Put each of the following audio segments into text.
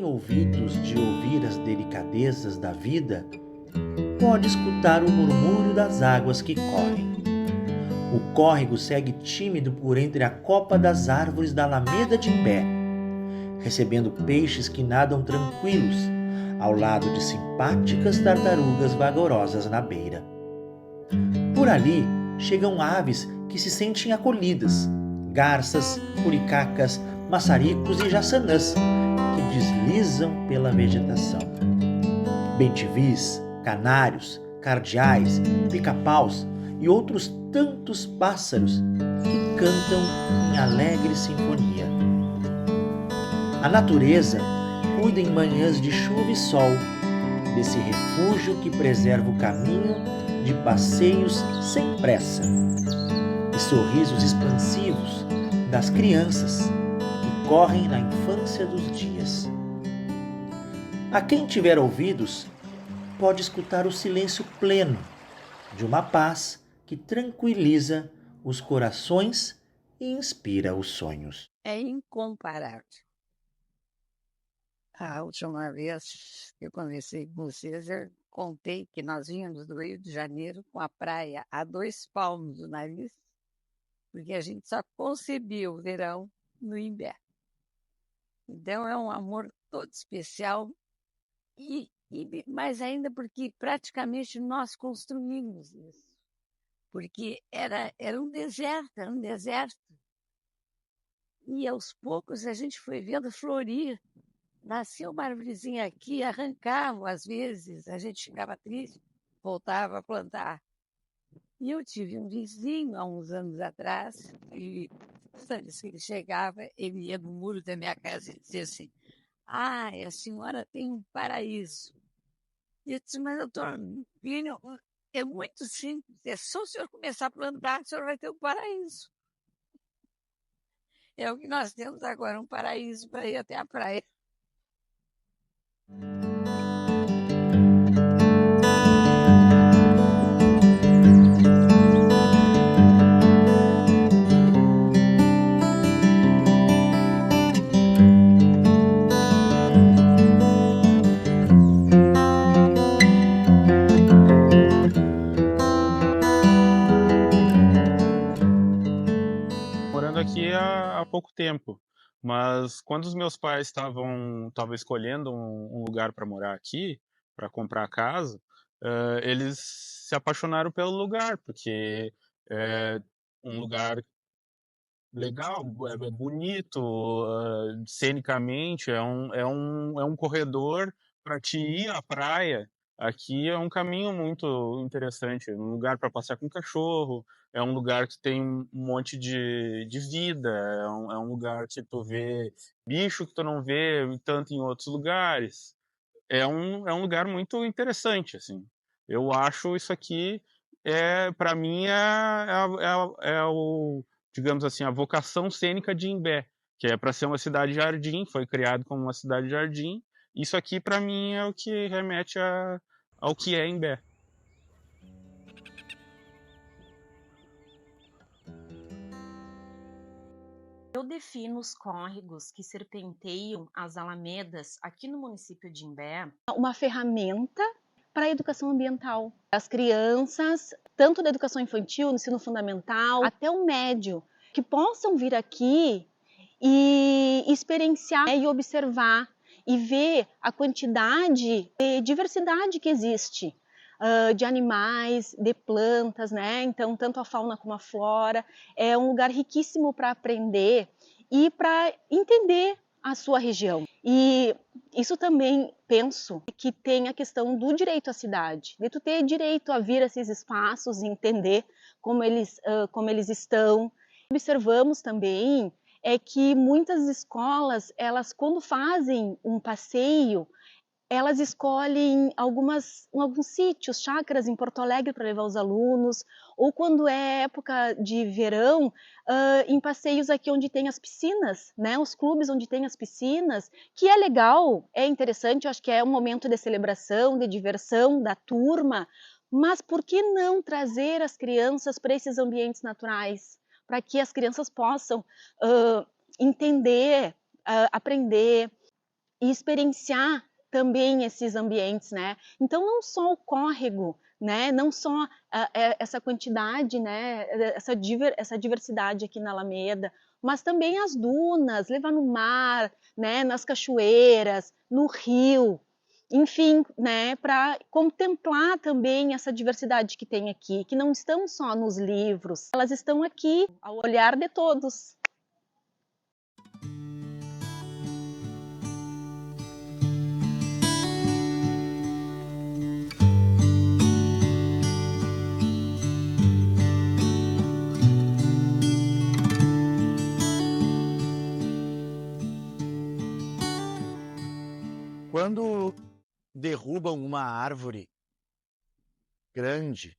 ouvidos de ouvir as delicadezas da vida, pode escutar o murmúrio das águas que correm. O córrego segue tímido por entre a copa das árvores da Alameda de Imbé, recebendo peixes que nadam tranquilos, ao lado de simpáticas tartarugas vagarosas na beira. Por ali chegam aves que se sentem acolhidas, garças, curicacas, maçaricos e jaçanãs, que deslizam pela vegetação. Bentivis, canários, cardeais, pica-paus e outros tantos pássaros que cantam em alegre sinfonia. A natureza cuida em manhãs de chuva e sol desse refúgio que preserva o caminho de passeios sem pressa e sorrisos expansivos das crianças que correm na infância dos dias. A quem tiver ouvidos, pode escutar o silêncio pleno de uma paz que tranquiliza os corações e inspira os sonhos. É incomparável. A última vez que eu conversei com vocês, eu contei que nós vínhamos do Rio de Janeiro com a praia a 2 palmos do nariz, porque a gente só concebia o verão no Imbé. Então é um amor todo especial, mas ainda porque praticamente nós construímos isso. Porque era um deserto. E aos poucos a gente foi vendo florir. Nascia uma arvorezinha aqui, arrancavam às vezes, a gente ficava triste, voltava a plantar. E eu tive um vizinho há uns anos atrás, e toda vez que ele chegava, ele ia no muro da minha casa e dizia assim: "Ah, a senhora tem um paraíso." E eu disse: "Mas doutor, filho, é muito simples, é só o senhor começar a plantar, o senhor vai ter um paraíso." É o que nós temos agora, um paraíso para ir até a praia. Morando aqui há pouco tempo, mas quando os meus pais estavam escolhendo um lugar para morar aqui, para comprar casa, eles se apaixonaram pelo lugar, porque é um lugar legal, é bonito, cenicamente, é um corredor para te ir à praia. Aqui é um caminho muito interessante, um lugar para passear com cachorro, é um lugar que tem um monte de vida, é um lugar que tu vê bicho que tu não vê tanto em outros lugares. É um lugar muito interessante, assim. Eu acho isso aqui, para mim, digamos assim, a vocação cênica de Imbé, que é para ser uma cidade-jardim, foi criado como uma cidade-jardim. Isso aqui, para mim, é o que remete ao que é Imbé. Eu defino os córregos que serpenteiam as alamedas aqui no município de Imbé uma ferramenta para a educação ambiental. As crianças, tanto da educação infantil, no ensino fundamental, até o médio, que possam vir aqui e experienciar e observar e ver a quantidade de diversidade que existe de animais, de plantas, né? Então, tanto a fauna como a flora. É um lugar riquíssimo para aprender e para entender a sua região. E isso também penso que tem a questão do direito à cidade, de tu ter direito a vir a esses espaços e entender como eles estão. Observamos também que muitas escolas, elas quando fazem um passeio, elas escolhem alguns sítios, chácaras em Porto Alegre para levar os alunos, ou quando é época de verão, em passeios aqui onde tem as piscinas, né? Os clubes onde tem as piscinas, que é legal, é interessante, eu acho que é um momento de celebração, de diversão da turma, mas por que não trazer as crianças para esses ambientes naturais? Para que as crianças possam entender, aprender. e experienciar também esses ambientes, né? Então, não só o córrego, né? Não só essa quantidade, né? Essa diversidade aqui na Alameda, mas também as dunas, levar no mar, né? Nas cachoeiras, no rio, enfim, né? Para contemplar também essa diversidade que tem aqui, que não estão só nos livros, elas estão aqui ao olhar de todos. Quando derrubam uma árvore grande,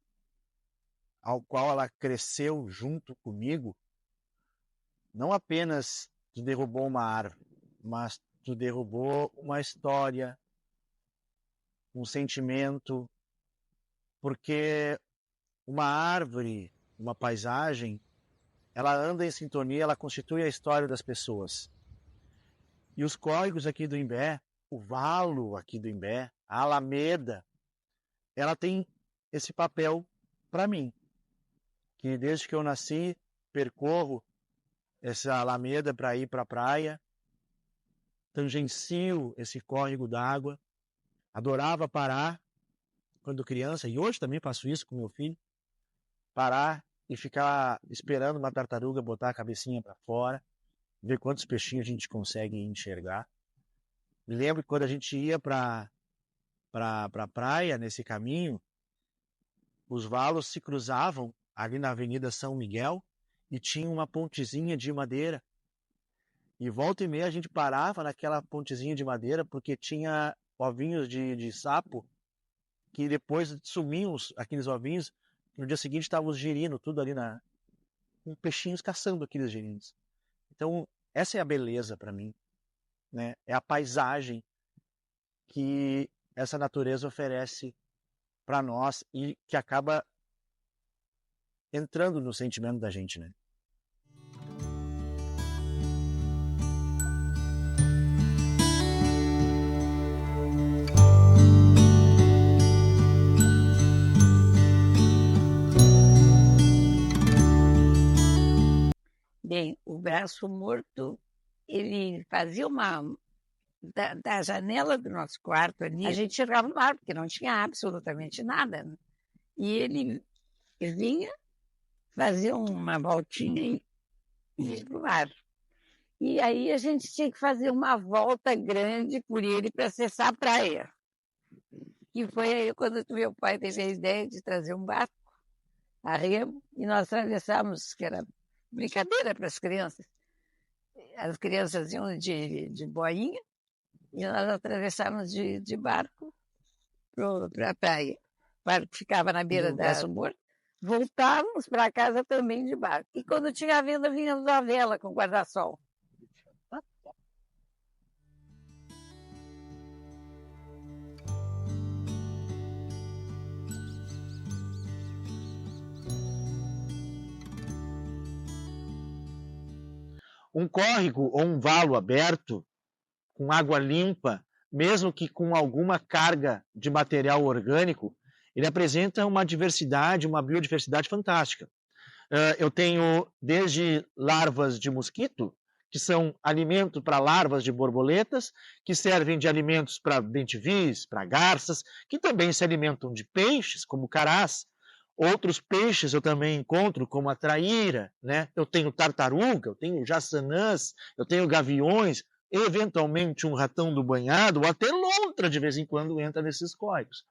ao qual ela cresceu junto comigo, não apenas tu derrubou uma árvore, mas tu derrubou uma história, um sentimento, porque uma árvore, uma paisagem, ela anda em sintonia, ela constitui a história das pessoas. E os córregos aqui do Imbé, o valo aqui do Imbé, a Alameda, ela tem esse papel para mim, que desde que eu nasci, percorro essa Alameda para ir para a praia, tangencio esse córrego d'água, adorava parar quando criança, e hoje também faço isso com meu filho, parar e ficar esperando uma tartaruga botar a cabecinha para fora, ver quantos peixinhos a gente consegue enxergar. Me lembro que quando a gente ia para a praia, nesse caminho, os valos se cruzavam ali na Avenida São Miguel e tinha uma pontezinha de madeira. E volta e meia a gente parava naquela pontezinha de madeira porque tinha ovinhos de sapo que depois sumiam aqueles ovinhos. No dia seguinte estavam os girinos, tudo ali com peixinhos caçando aqueles girinos. Então, essa é a beleza para mim, né? É a paisagem que essa natureza oferece para nós e que acaba entrando no sentimento da gente, né? Bem, o braço morto, ele fazia da janela do nosso quarto ali, a gente chegava no mar, porque não tinha absolutamente nada, né? E ele vinha, fazia uma voltinha e ia pro mar. E aí a gente tinha que fazer uma volta grande por ele para acessar a praia. E foi aí quando meu pai teve a ideia de trazer um barco a remo, e nós atravessamos, que era brincadeira para as crianças. As crianças iam de boinha e nós atravessávamos de barco para a praia. O barco ficava na beira da morto. Voltávamos para casa também de barco. E quando tinha venda, vinhamos à vela com guarda-sol. Um córrego ou um valo aberto, com água limpa, mesmo que com alguma carga de material orgânico, ele apresenta uma diversidade, uma biodiversidade fantástica. Eu tenho desde larvas de mosquito, que são alimento para larvas de borboletas, que servem de alimentos para bentivis, para garças, que também se alimentam de peixes, como carás. Outros peixes eu também encontro, como a traíra, né? Eu tenho tartaruga, eu tenho jaçanãs, eu tenho gaviões, eventualmente um ratão do banhado, ou até lontra de vez em quando entra nesses córregos.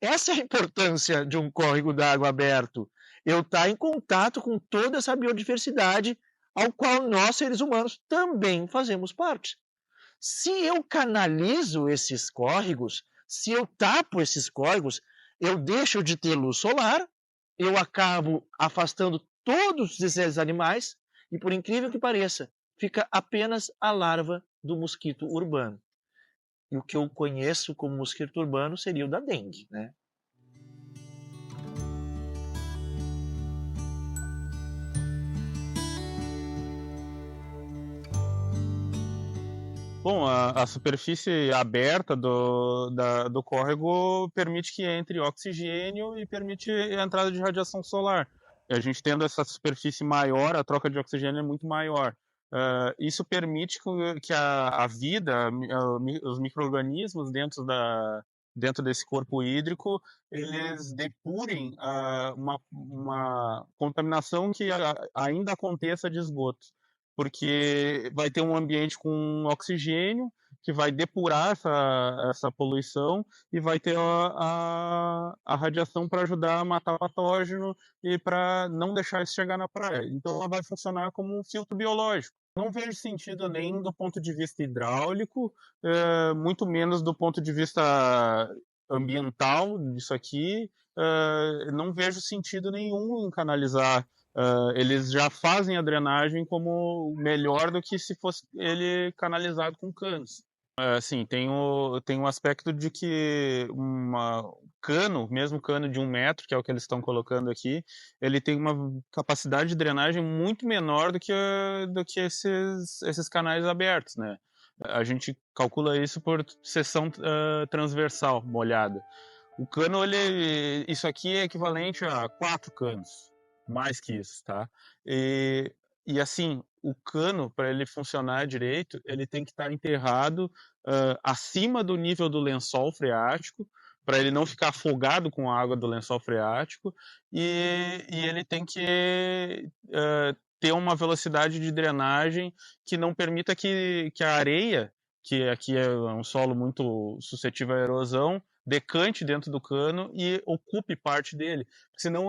Essa é a importância de um córrego d'água aberto. Eu estar em contato com toda essa biodiversidade ao qual nós, seres humanos, também fazemos parte. Se eu canalizo esses córregos, se eu tapo esses córregos, eu deixo de ter luz solar, eu acabo afastando todos esses animais e, por incrível que pareça, fica apenas a larva do mosquito urbano. E o que eu conheço como mosquito urbano seria o da dengue, né? Bom, a superfície aberta do córrego permite que entre oxigênio e permite a entrada de radiação solar. E a gente tendo essa superfície maior, a troca de oxigênio é muito maior. Isso permite que a vida, os micro-organismos dentro desse corpo hídrico, eles depurem uma contaminação que ainda aconteça de esgotos, porque vai ter um ambiente com oxigênio que vai depurar essa poluição e vai ter a radiação para ajudar a matar patógeno e para não deixar isso chegar na praia. Então ela vai funcionar como um filtro biológico. Não vejo sentido nem do ponto de vista hidráulico, muito menos do ponto de vista ambiental disso aqui. Não vejo sentido nenhum em canalizar. Eles já fazem a drenagem como melhor do que se fosse ele canalizado com canos. Sim, tem o aspecto de que cano, mesmo cano de 1 metro, que é o que eles estão colocando aqui, ele tem uma capacidade de drenagem muito menor do que esses canais abertos, né? A gente calcula isso por seção transversal molhada. O cano, isso aqui é equivalente a 4 canos, mais que isso, tá? E assim, o cano, para ele funcionar direito, ele tem que estar enterrado acima do nível do lençol freático, para ele não ficar afogado com a água do lençol freático, e ele tem que ter uma velocidade de drenagem que não permita que a areia, que aqui é um solo muito suscetível à erosão, decante dentro do cano e ocupe parte dele. Senão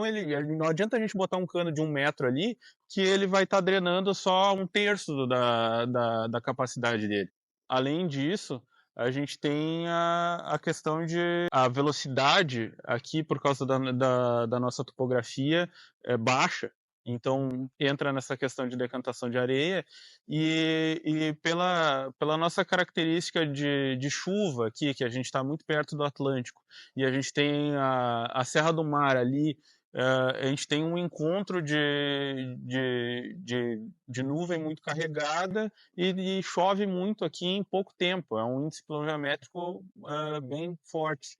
não adianta a gente botar um cano de 1 metro ali, que ele vai estar drenando só 1/3 da capacidade dele. Além disso, a gente tem a questão de a velocidade aqui, por causa da nossa topografia, é baixa. Então entra nessa questão de decantação de areia e pela nossa característica de chuva aqui, que a gente está muito perto do Atlântico, e a gente tem a Serra do Mar ali, a gente tem um encontro de nuvem muito carregada e chove muito aqui em pouco tempo. É um índice pluviométrico bem forte.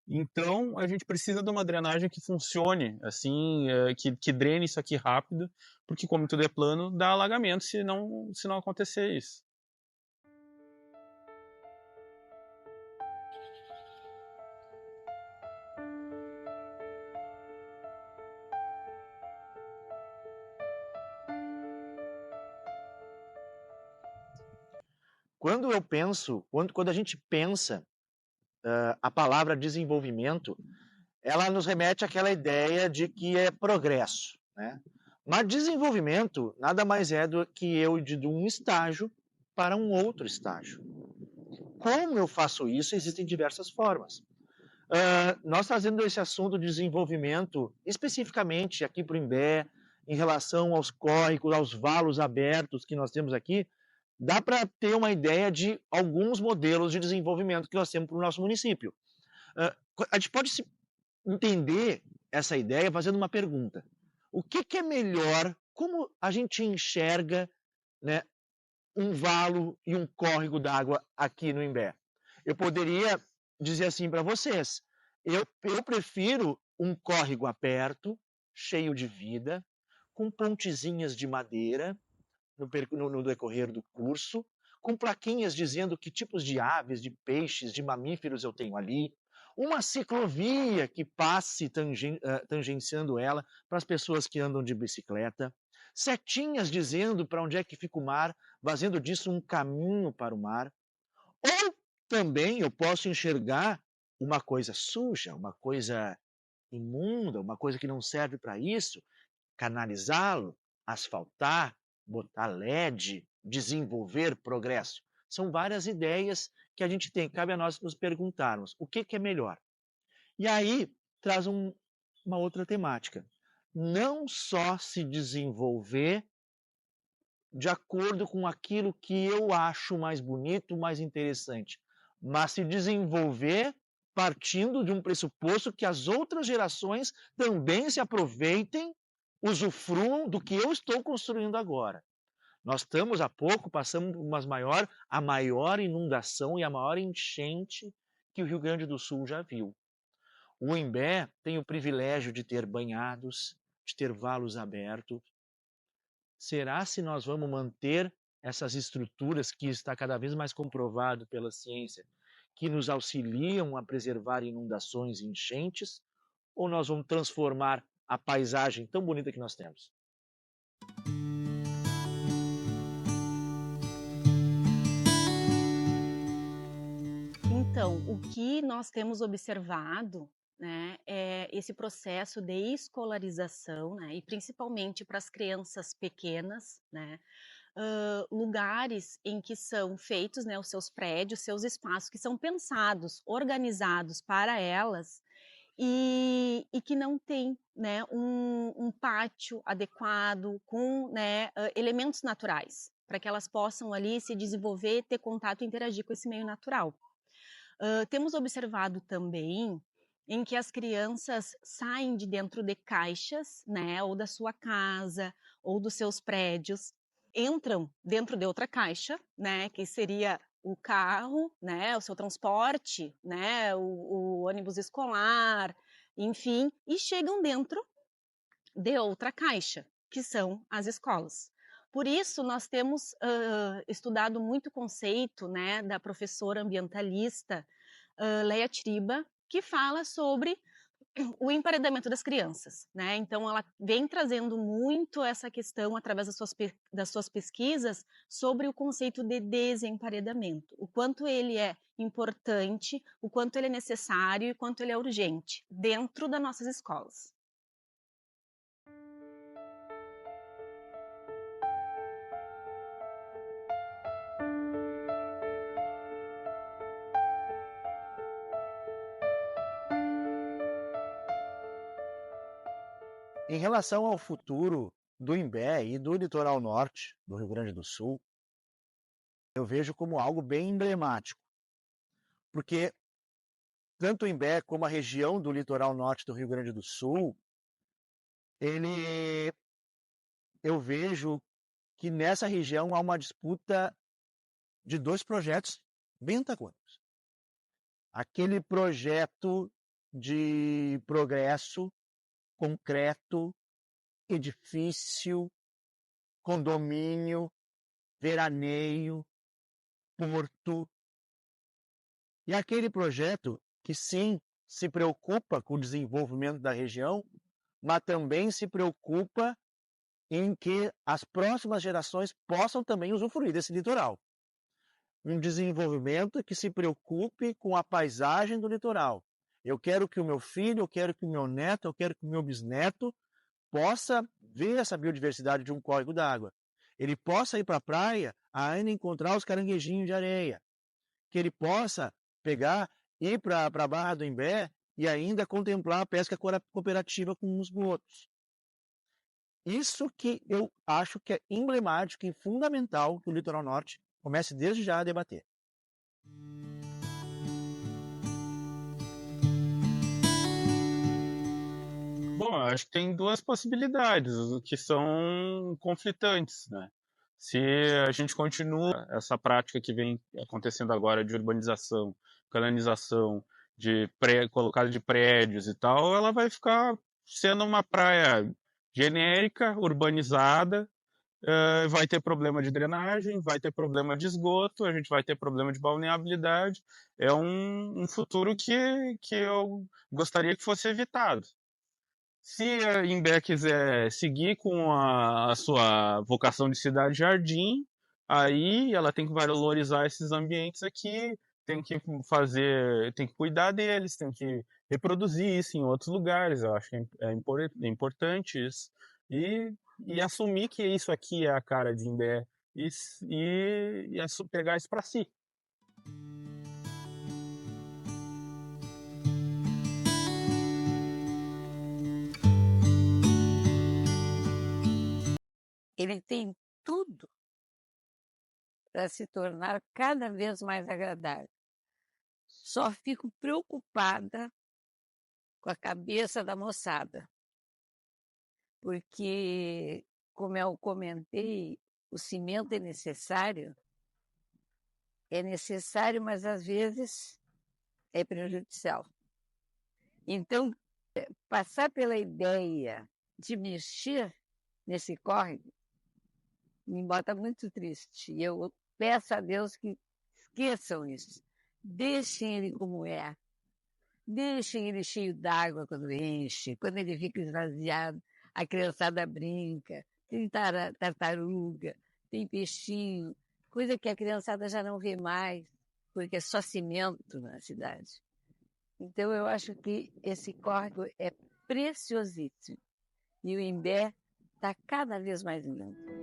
Então, a gente precisa de uma drenagem que funcione, assim, que drene isso aqui rápido, porque como tudo é plano, dá alagamento se não acontecer isso. Quando a gente pensa a palavra desenvolvimento, ela nos remete àquela ideia de que é progresso, né? Mas desenvolvimento nada mais é do que eu ir de um estágio para um outro estágio. Como eu faço isso? Existem diversas formas. Nós trazendo esse assunto de desenvolvimento, especificamente aqui para o Imbé, em relação aos córregos, aos valos abertos que nós temos aqui, dá para ter uma ideia de alguns modelos de desenvolvimento que nós temos para o nosso município. A gente pode entender essa ideia fazendo uma pergunta. O que é melhor, como a gente enxerga, né, um valo e um córrego d'água aqui no Imbé? Eu poderia dizer assim para vocês, eu prefiro um córrego aberto, cheio de vida, com pontezinhas de madeira, no decorrer do curso, com plaquinhas dizendo que tipos de aves, de peixes, de mamíferos eu tenho ali, uma ciclovia que passe tangenciando ela para as pessoas que andam de bicicleta, setinhas dizendo para onde é que fica o mar, fazendo disso um caminho para o mar. Ou também eu posso enxergar uma coisa suja, uma coisa imunda, uma coisa que não serve para isso, canalizá-lo, asfaltar, botar LED, desenvolver progresso. São várias ideias que a gente tem. Cabe a nós nos perguntarmos o que é melhor. E aí traz uma outra temática. Não só se desenvolver de acordo com aquilo que eu acho mais bonito, mais interessante, mas se desenvolver partindo de um pressuposto que as outras gerações também se aproveitem, usufruam do que eu estou construindo agora. Nós estamos há pouco, passamos por a maior inundação e a maior enchente que o Rio Grande do Sul já viu. O Imbé tem o privilégio de ter banhados, de ter valos abertos. Será se nós vamos manter essas estruturas que está cada vez mais comprovado pela ciência, que nos auxiliam a preservar inundações e enchentes, ou nós vamos transformar a paisagem tão bonita que nós temos? Então, o que nós temos observado, né, é esse processo de escolarização, né, e principalmente para as crianças pequenas, né, lugares em que são feitos, né, os seus prédios, seus espaços que são pensados, organizados para elas e que não tem, né, um pátio adequado com, né, elementos naturais, para que elas possam ali se desenvolver, ter contato e interagir com esse meio natural. Temos observado também em que as crianças saem de dentro de caixas, né, ou da sua casa, ou dos seus prédios, entram dentro de outra caixa, né, que seria o carro, né, o seu transporte, né, o ônibus escolar, enfim, e chegam dentro de outra caixa, que são as escolas. Por isso, nós temos estudado muito o conceito, né, da professora ambientalista Leia Triba, que fala sobre o emparedamento das crianças, né? Então, ela vem trazendo muito essa questão através das suas pesquisas sobre o conceito de desemparedamento, o quanto ele é importante, o quanto ele é necessário e o quanto ele é urgente dentro das nossas escolas. Em relação ao futuro do Imbé e do litoral norte do Rio Grande do Sul, eu vejo como algo bem emblemático, porque tanto o Imbé como a região do litoral norte do Rio Grande do Sul, eu vejo que nessa região há uma disputa de dois projetos bem antagônicos. Aquele projeto de progresso concreto, edifício, condomínio, veraneio, porto. E aquele projeto que sim se preocupa com o desenvolvimento da região, mas também se preocupa em que as próximas gerações possam também usufruir desse litoral. Um desenvolvimento que se preocupe com a paisagem do litoral. Eu quero que o meu filho, eu quero que o meu neto, eu quero que o meu bisneto possa ver essa biodiversidade de um córrego d'água. Ele possa ir para a praia ainda encontrar os caranguejinhos de areia. Que ele possa ir para a Barra do Imbé e ainda contemplar a pesca cooperativa com os botos. Isso que eu acho que é emblemático e fundamental que o Litoral Norte comece desde já a debater. Bom, eu acho que tem duas possibilidades que são conflitantes, né? Se a gente continua essa prática que vem acontecendo agora de urbanização, canalização, colocada de prédios e tal, ela vai ficar sendo uma praia genérica, urbanizada, vai ter problema de drenagem, vai ter problema de esgoto, a gente vai ter problema de balneabilidade. É um futuro que eu gostaria que fosse evitado. Se a Imbé quiser seguir com a sua vocação de cidade-jardim, aí ela tem que valorizar esses ambientes aqui, tem que tem que cuidar deles, tem que reproduzir isso em outros lugares. Eu acho que é importante isso. E assumir que isso aqui é a cara de Imbé e pegar isso para si. Ele tem tudo para se tornar cada vez mais agradável. Só fico preocupada com a cabeça da moçada, porque, como eu comentei, o cimento é necessário, mas às vezes é prejudicial. Então, passar pela ideia de mexer nesse córrego me bota muito triste. E eu peço a Deus que esqueçam isso. Deixem ele como é. Deixem ele cheio d'água quando enche, quando ele fica esvaziado, a criançada brinca, tem tartaruga, tem peixinho, coisa que a criançada já não vê mais, porque é só cimento na cidade. Então eu acho que esse córrego é preciosíssimo. E o Imbé está cada vez mais lindo.